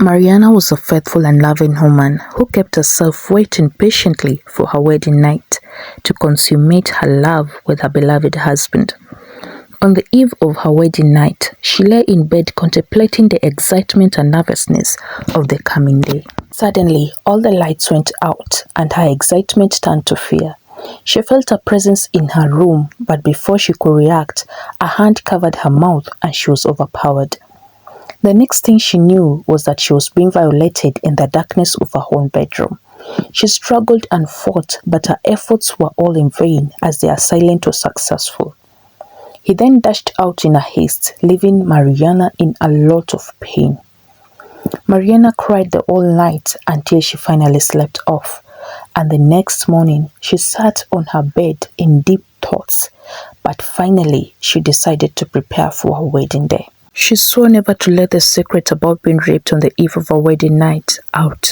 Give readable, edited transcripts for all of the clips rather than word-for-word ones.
Mariana was a faithful and loving woman who kept herself waiting patiently for her wedding night to consummate her love with her beloved husband. On the eve of her wedding night, she lay in bed contemplating the excitement and nervousness of the coming day. Suddenly, all the lights went out and her excitement turned to fear. She felt a presence in her room, but before she could react, a hand covered her mouth and she was overpowered. The next thing she knew was that she was being violated in the darkness of her own bedroom. She struggled and fought, but her efforts were all in vain as the assailant was successful. He then dashed out in a haste, leaving Mariana in a lot of pain. Mariana cried the whole night until she finally slept off, and the next morning she sat on her bed in deep thoughts, but finally she decided to prepare for her wedding day. She swore never to let the secret about being raped on the eve of her wedding night out,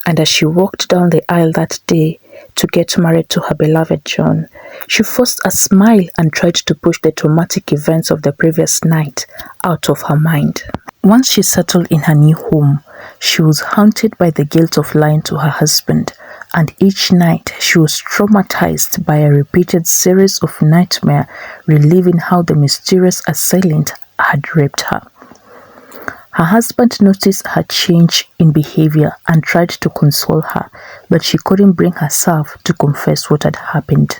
and as she walked down the aisle that day to get married to her beloved John, she forced a smile and tried to push the traumatic events of the previous night out of her mind. Once she settled in her new home, she was haunted by the guilt of lying to her husband, and each night she was traumatized by a repeated series of nightmares reliving how the mysterious assailant had raped her. Her husband noticed her change in behavior and tried to console her, but she couldn't bring herself to confess what had happened.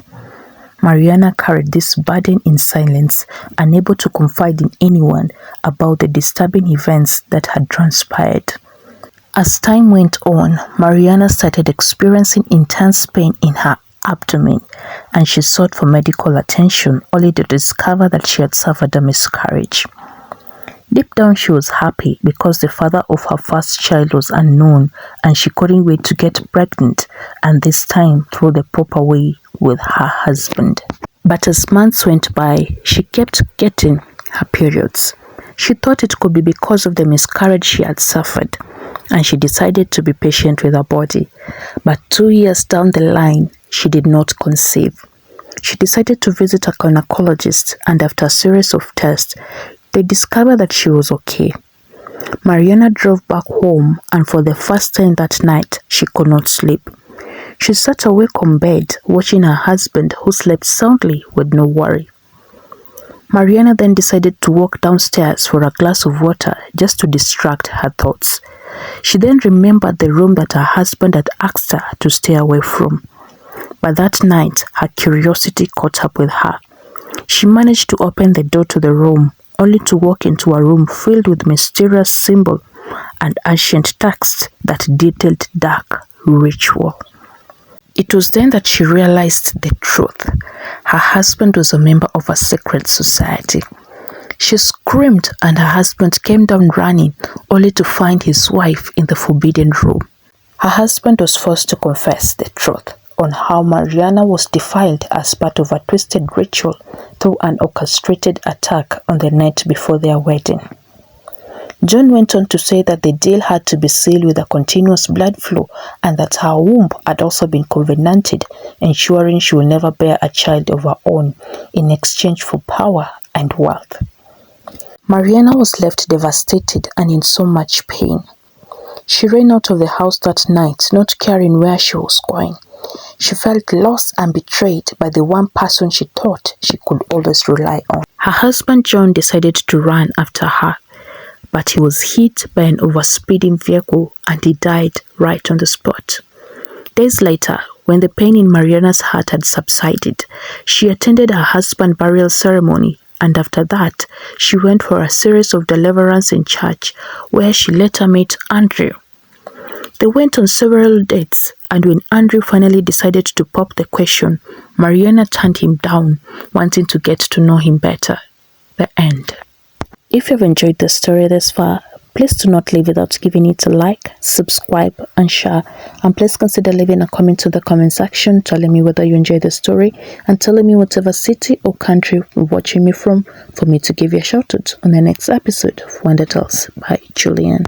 Mariana carried this burden in silence, unable to confide in anyone about the disturbing events that had transpired. As time went on, Mariana started experiencing intense pain in her abdomen, and she sought for medical attention only to discover that she had suffered a miscarriage. Deep down she was happy because the father of her first child was unknown and she couldn't wait to get pregnant, and this time through the proper way with her husband. But as months went by, she kept getting her periods. She thought it could be because of the miscarriage she had suffered, and she decided to be patient with her body. But 2 years down the line, she did not conceive. She decided to visit a gynecologist, and after a series of tests, they discovered that she was okay. Mariana drove back home, and for the first time that night, she could not sleep. She sat awake on bed, watching her husband, who slept soundly with no worry. Mariana then decided to walk downstairs for a glass of water just to distract her thoughts. She then remembered the room that her husband had asked her to stay away from. But that night, her curiosity caught up with her. She managed to open the door to the room, only to walk into a room filled with mysterious symbols and ancient texts that detailed dark ritual. It was then that she realized the truth. Her husband was a member of a secret society. She screamed and her husband came down running, only to find his wife in the forbidden room. Her husband was forced to confess the truth on how Mariana was defiled as part of a twisted ritual through an orchestrated attack on the night before their wedding. John went on to say that the deal had to be sealed with a continuous blood flow and that her womb had also been covenanted, ensuring she will never bear a child of her own in exchange for power and wealth. Mariana was left devastated and in so much pain. She ran out of the house that night, not caring where she was going. She felt lost and betrayed by the one person she thought she could always rely on. Her husband John decided to run after her, but he was hit by an overspeeding vehicle and he died right on the spot. Days later, when the pain in Mariana's heart had subsided, she attended her husband's burial ceremony, and after that, she went for a series of deliverance in church where she later met Andrew. They went on several dates, and when Andrew finally decided to pop the question, Mariana turned him down, wanting to get to know him better. The end. If you've enjoyed the story this far, please do not leave without giving it a like, subscribe and share, and please consider leaving a comment in the comment section telling me whether you enjoyed the story and telling me whatever city or country you're watching me from for me to give you a shout out on the next episode of Wonder Tales by Julian.